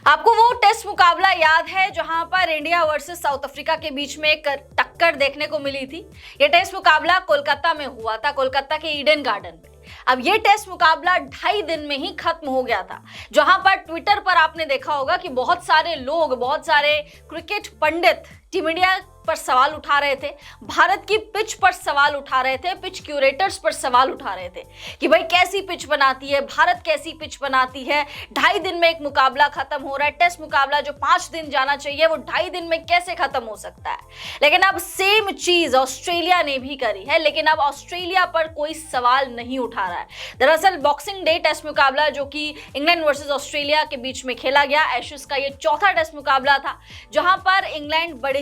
आपको वो टेस्ट मुकाबला याद है जहां पर इंडिया वर्सेस साउथ अफ्रीका के बीच में एक टक्कर देखने को मिली थी। ये टेस्ट मुकाबला कोलकाता में हुआ था, कोलकाता के ईडन गार्डन में। अब ये टेस्ट मुकाबला 2.5 दिन में ही खत्म हो गया था, जहां पर ट्विटर पर आपने देखा होगा कि बहुत सारे लोग, बहुत सारे क्रिकेट पंडित टीम इंडिया पर सवाल उठा रहे थे, भारत की पिच पर सवाल उठा रहे थे, पिच क्यूरेटर्स पर सवाल उठा रहे थे कि भाई कैसी पिच बनाती है भारत, कैसी पिच बनाती है। 2.5 दिन में एक मुकाबला खत्म हो रहा है। टेस्ट मुकाबला जो 5 दिन जाना चाहिए वो 2.5 दिन में कैसे खत्म हो सकता है। लेकिन अब सेम चीज ऑस्ट्रेलिया ने भी करी है, लेकिन अब ऑस्ट्रेलिया पर कोई सवाल नहीं उठा रहा है। दरअसल बॉक्सिंग डे टेस्ट मुकाबला जो कि इंग्लैंड वर्सेस ऑस्ट्रेलिया के बीच में खेला गया, एशेज का ये चौथा टेस्ट मुकाबला था, जहां पर इंग्लैंड बड़े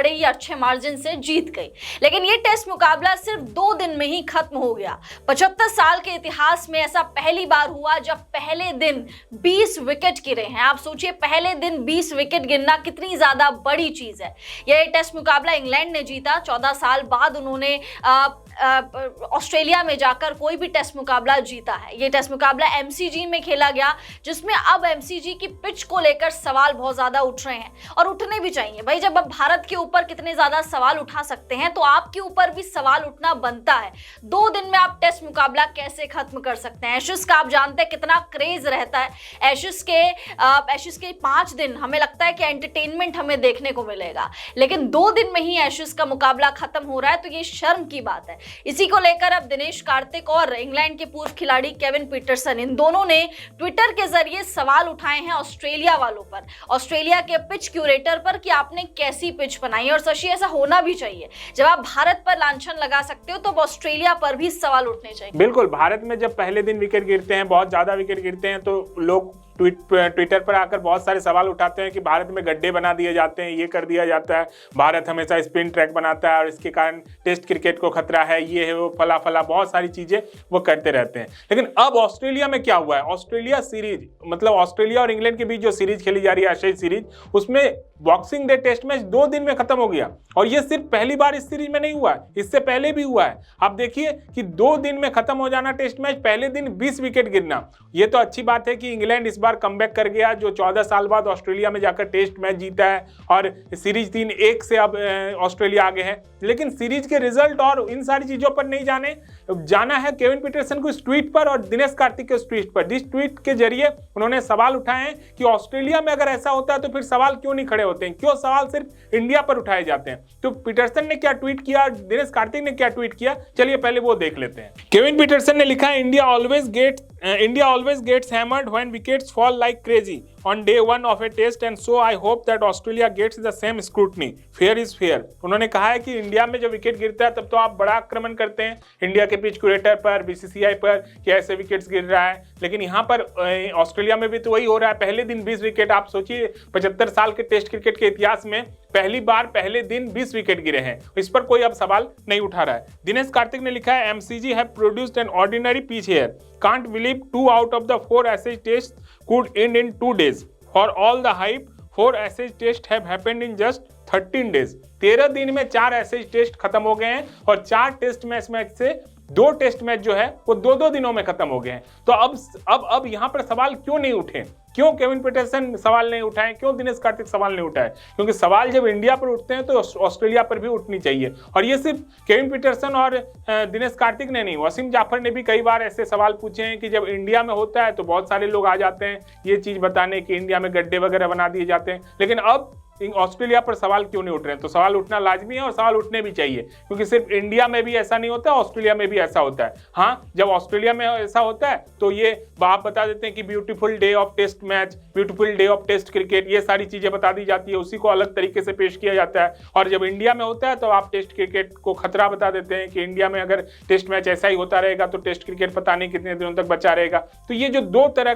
ही अच्छे मार्जिन से जीत गई। लेकिन ये टेस्ट मुकाबला सिर्फ 2 दिन में ही खत्म हो गया। 75 साल के इतिहास में ऐसा पहली बार हुआ जब पहले दिन 20 विकेट गिरे हैं। आप सोचिए, पहले दिन 20 विकेट गिरना कितनी ज्यादा बड़ी चीज है। यह टेस्ट मुकाबला इंग्लैंड ने जीता। 14 साल बाद उन्होंने ऑस्ट्रेलिया में जाकर कोई भी टेस्ट मुकाबला जीता है। ये टेस्ट मुकाबला एमसीजी में खेला गया, जिसमें अब एमसीजी की पिच को लेकर सवाल बहुत ज्यादा उठ रहे हैं और उठने भी चाहिए। भाई, जब अब भारत के ऊपर कितने ज्यादा सवाल उठा सकते हैं तो आपके ऊपर भी सवाल उठना बनता है। 2 दिन में आप टेस्ट मुकाबला कैसे खत्म कर सकते हैं। एशेज का आप जानते हैं कितना क्रेज रहता है। एशेज के 5 दिन हमें लगता है कि एंटरटेनमेंट हमें देखने को मिलेगा, लेकिन 2 दिन में ही एशेज का मुकाबला खत्म हो रहा है, तो ये शर्म की बात है। इसी को लेकर अब दिनेश कार्तिक और इंग्लैंड के पूर्व खिलाड़ी केविन पीटरसन, इन दोनों ने ट्विटर के जरिए सवाल उठाए हैं ऑस्ट्रेलिया वालों पर, ऑस्ट्रेलिया के पिच क्यूरेटर पर, कि आपने कैसी पिच बनाई। और शशि, ऐसा होना भी चाहिए। जब आप भारत पर लांछन लगा सकते हो तो ऑस्ट्रेलिया पर भी सवाल उठने चाहिए। बिल्कुल, भारत में जब पहले दिन विकेट गिरते हैं, बहुत ज्यादा विकेट गिरते हैं, तो लोग ट्विटर पर आकर बहुत सारे सवाल उठाते हैं कि भारत में गड्ढे बना दिए जाते हैं, ये कर दिया जाता है, भारत हमेशा स्पिन ट्रैक बनाता है और इसके कारण टेस्ट क्रिकेट को खतरा है, ये है वो, फला फला बहुत सारी चीजें वो करते रहते हैं। लेकिन अब ऑस्ट्रेलिया में क्या हुआ है, ऑस्ट्रेलिया सीरीज, मतलब ऑस्ट्रेलिया और इंग्लैंड के बीच जो सीरीज खेली जा रही है, एशेज सीरीज, उसमें बॉक्सिंग डे टेस्ट मैच 2 दिन में खत्म हो गया। और ये सिर्फ पहली बार इस सीरीज में नहीं हुआ है, इससे पहले भी हुआ है। आप देखिए कि 2 दिन में खत्म हो जाना टेस्ट मैच, पहले दिन 20 विकेट गिरना। ये तो अच्छी बात है कि इंग्लैंड इस बार कमबैक कर गया, जो 14 साल बाद ऑस्ट्रेलिया में जाकर टेस्ट मैच जीता है और सीरीज 3-1 से अब ऑस्ट्रेलिया आगे है। लेकिन सीरीज के रिजल्ट और इन सारी चीजों पर नहीं जाना है केविन पीटरसन को इस ट्वीट पर और दिनेश कार्तिक के इस ट्वीट पर, जिस ट्वीट के जरिए उन्होंने सवाल उठाए हैं कि ऑस्ट्रेलिया में अगर ऐसा होता है तो फिर सवाल क्यों नहीं खड़े होते हैं, क्यों सवाल सिर्फ इंडिया पर उठाए जाते हैं। तो पीटरसन ने क्या ट्वीट किया, दिनेश कार्तिक ने क्या ट्वीट किया, चलिए पहले वो देख लेते हैं। केविन पीटरसन ने लिखा है, India always gets hammered when wickets fall like crazy on day 1 of a test, and so I hope that Australia gets the same scrutiny. Fair is fair. उन्होंने कहा है कि इंडिया में जब विकेट गिरता है तब तो आप बड़ा आक्रमण करते हैं इंडिया के पिच क्यूरेटर पर, बीसीसीआई पर, कि ऐसे विकेट्स गिर रहा है, लेकिन यहाँ पर ऑस्ट्रेलिया में भी तो वही हो रहा है। पहले दिन 20 विकेट, आप सोचिए 75 साल के टेस्ट क्रिकेट के इतिहास में पहली बार पहले दिन 20 विकेट गिरे हैं। इस पर कोई अब सवाल नहीं उठा रहा है। दिनेश कार्तिक ने लिखा है, MCG have produced an ordinary pitch here, can't believe 2 out of the 4 Ashes tests could end in 2 days. For all the hype, 4 Ashes tests have happened in just 13 days. 13 दिन में 4 Ashes टेस्ट खत्म हो गए हैं और 4 test match से 2 test match जो है वो 2-2 दिनों में खत्म हो गए हैं। तो अब यहाँ पर सवाल क्यों नहीं उठे, क्यों केविन पीटरसन सवाल नहीं उठाए, क्यों दिनेश कार्तिक सवाल नहीं उठाए? क्योंकि सवाल जब इंडिया पर उठते हैं तो ऑस्ट्रेलिया पर भी उठनी चाहिए। और ये सिर्फ केविन पीटरसन और दिनेश कार्तिक ने नहीं, वसीम जाफर ने भी कई बार ऐसे सवाल पूछे हैं कि जब इंडिया में होता है तो बहुत सारे लोग आ जाते हैं ये चीज बताने कि इंडिया में गड्ढे वगैरह बना दिए जाते हैं, लेकिन अब ऑस्ट्रेलिया पर सवाल क्यों नहीं उठ रहे हैं? तो सवाल उठना लाजमी है और सवाल उठने भी चाहिए, क्योंकि सिर्फ इंडिया में भी ऐसा नहीं होता, ऑस्ट्रेलिया में भी ऐसा होता है। हाँ, जब ऑस्ट्रेलिया में ऐसा होता है तो ये आप बता देते हैं कि beautiful day of test match, beautiful day of test cricket, ये सारी चीजें बता दी जाती है, उसी को अलग तरीके से पेश किया जाता है। और जब इंडिया में होता है तो आप टेस्ट क्रिकेट को खतरा बता देते हैं कि इंडिया में अगर टेस्ट मैच ऐसा ही होता रहेगा तो टेस्ट क्रिकेट पता नहीं कितने दिनों तक बचा रहेगा। तो ये जो 2 तरह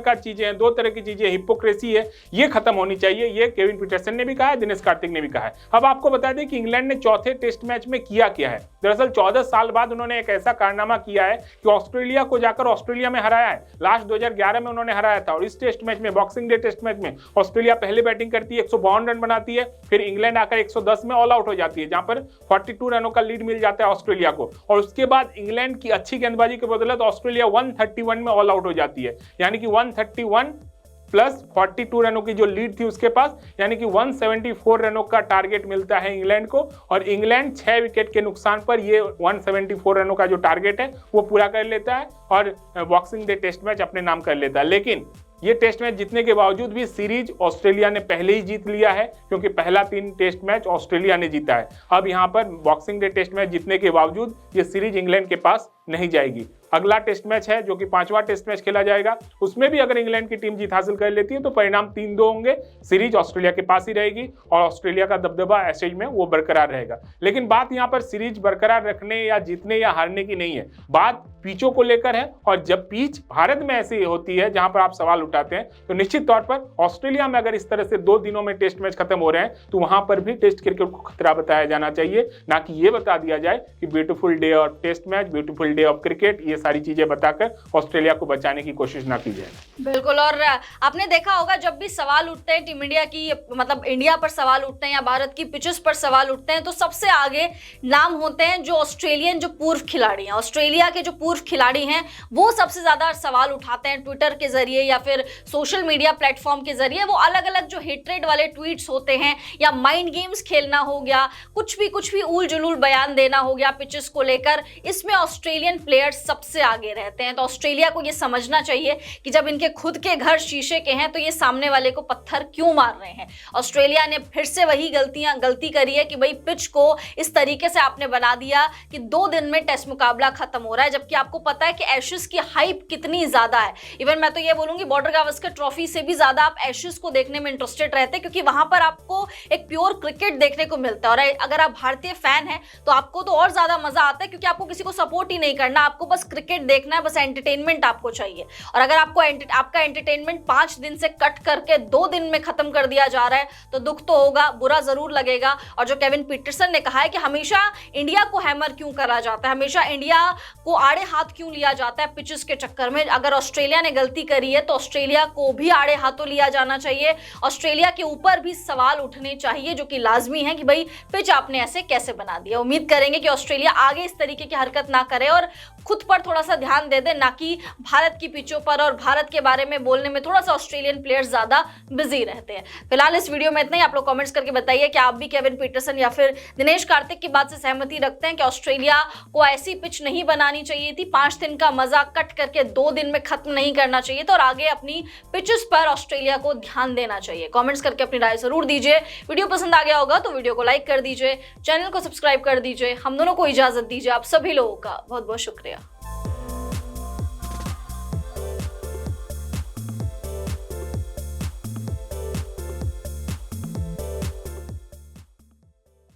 की चीजें, हिपोक्रेसी है, ये खत्म होनी चाहिए। ये केविन पीटरसन ने भी कहा है, दिनेश कार्तिक ने भी कहा है। अब आपको बता दें कि इंग्लैंड ने चौथे टेस्ट मैच में किया क्या है। दरअसल 14 साल बाद उन्होंने एक ऐसा कारनामा किया है कि ऑस्ट्रेलिया को जाकर ऑस्ट्रेलिया में हराया है। लास्ट 2011 में उन्होंने हराया था और इस टेस्ट मैच में, बॉक्सिंग डे टेस्ट मैच में, ऑस्ट्रेलिया पहले बैटिंग करती है, 152 रन बनाती है, फिर इंग्लैंड आकर 110 में ऑल आउट हो जाती है, जहां पर 42 रनों का लीड मिल जाता है ऑस्ट्रेलिया को। और उसके बाद इंग्लैंड की अच्छी गेंदबाजी के बदौलत ऑस्ट्रेलिया 131 में ऑल आउट हो जाती है, यानी कि 131 प्लस 42 रनों की जो लीड थी उसके पास, यानी कि 174 रनों का टारगेट मिलता है इंग्लैंड को। और इंग्लैंड 6 विकेट के नुकसान पर ये 174 रनों का जो टारगेट है वो पूरा कर लेता है और बॉक्सिंग डे टेस्ट मैच अपने नाम कर लेता है। लेकिन ये टेस्ट मैच जीतने के बावजूद भी सीरीज ऑस्ट्रेलिया ने पहले ही जीत लिया है, क्योंकि पहला 3 टेस्ट मैच ऑस्ट्रेलिया ने जीता है। अब यहाँ पर बॉक्सिंग डे टेस्ट मैच जीतने के बावजूद ये सीरीज इंग्लैंड के पास नहीं जाएगी। अगला टेस्ट मैच है जो कि 5वां टेस्ट मैच खेला जाएगा, उसमें भी अगर इंग्लैंड की टीम जीत हासिल कर लेती है तो परिणाम 3-2 होंगे, सीरीज ऑस्ट्रेलिया के पास ही रहेगी और ऑस्ट्रेलिया का दबदबा ऐसे में वो बरकरार रहेगा। लेकिन बात यहाँ पर सीरीज बरकरार रखने या जीतने या हारने की नहीं है, बात पिचों को लेकर है। और जब पिच भारत में ऐसी होती है जहां पर आप सवाल उठाते हैं, तो निश्चित तौर पर ऑस्ट्रेलिया में अगर इस तरह से 2 दिनों में टेस्ट मैच खत्म हो रहे हैं तो वहां पर भी टेस्ट क्रिकेट को खतरा बताया जाना चाहिए, ना कि ये बता दिया जाए कि beautiful day of test match, beautiful day of cricket, ये सारी चीजें बताकर ऑस्ट्रेलिया को बचाने की कोशिश ना की जाए। बिल्कुल। और आपने देखा होगा जब भी सवाल उठते हैं टीम इंडिया की, मतलब इंडिया पर सवाल उठते हैं या भारत की पिचेस पर सवाल उठते हैं, तो सबसे आगे नाम होते हैं जो ऑस्ट्रेलियन जो पूर्व खिलाड़ी हैं, ऑस्ट्रेलिया के जो पूर्व खिलाड़ी हैं वो सबसे ज्यादा सवाल उठाते हैं ट्विटर के जरिए या फिर सोशल मीडिया प्लेटफॉर्म के जरिए। वो अलग अलग जो हेट्रेड वाले ट्वीट्स होते हैं या माइंड गेम्स खेलना हो गया, कुछ भी उल जुलूल बयान देना हो गया पिचेस को लेकर, इसमें ऑस्ट्रेलियन प्लेयर्स सबसे आगे रहते हैं। तो ऑस्ट्रेलिया को ये समझना चाहिए कि जब इनके खुद के घर शीशे के हैं तो ये सामने वाले को पत्थर क्यों मार रहे हैं। ऑस्ट्रेलिया ने फिर से वही गलती करी है कि भाई पिच को इस तरीके से आपने बना दिया कि 2 दिन में टेस्ट मुकाबला खत्म हो रहा है, जबकि आपको पता है कि एशेज की हाइप कितनी ज्यादा है। इवन मैं तो ये बोलूंगी बॉर्डर गावस्कर ट्रॉफी से भी ज्यादा आप एशेज को देखने में इंटरेस्टेड रहते हैं, क्योंकि वहां पर आपको एक प्योर क्रिकेट देखने को मिलता है। और अगर आप भारतीय फैन हैं तो आपको तो और ज्यादा मजा आता है, क्योंकि आपको किसी को सपोर्ट ही नहीं करना, आपको बस क्रिकेट देखना है, बस एंटरटेनमेंट आपको चाहिए। और अगर आपको आपका एंटरटेनमेंट 5 दिन से कट करके 2 दिन में खत्म कर दिया जा रहा है तो दुख तो होगा, बुरा जरूर लगेगा। और जो केविन पीटरसन ने कहा है कि हमेशा इंडिया को हैमर क्यों करा जाता है, हमेशा इंडिया को आड़े हाथ क्यों लिया जाता है पिचेस के चक्कर में, अगर ऑस्ट्रेलिया ने गलती करी है तो ऑस्ट्रेलिया को भी आड़े हाथों लिया जाना चाहिए। ऑस्ट्रेलिया के ऊपर भी सवाल उठने चाहिए जो कि लाजमी है कि भाई पिच आपने ऐसे कैसे बना दिया। उम्मीद करेंगे कि ऑस्ट्रेलिया आगे इस तरीके की हरकत ना करे और खुद पर थोड़ा सा ध्यान दे दे, ना कि भारत की पिचों पर और भारत के बारे में बोलने में थोड़ा सा ऑस्ट्रेलियन प्लेयर्स ज्यादा बिजी रहते हैं। फिलहाल इस वीडियो में इतना ही। आप लोग कमेंट्स करके बताइए कि आप भी केविन पीटरसन या फिर दिनेश कार्तिक की बात से सहमति रखते हैं कि ऑस्ट्रेलिया को ऐसी पिच नहीं बनानी चाहिए थी, 5 दिन का मजा कट करके 2 दिन में खत्म नहीं करना चाहिए था और आगे अपनी पिचेस पर ऑस्ट्रेलिया को ध्यान देना चाहिए। कमेंट्स करके अपनी राय जरूर दीजिए। वीडियो पसंद आ गया होगा तो वीडियो को लाइक कर दीजिए, चैनल को सब्सक्राइब कर दीजिए। हम दोनों को इजाजत दीजिए। आप सभी लोगों का बहुत बहुत शुक्रिया।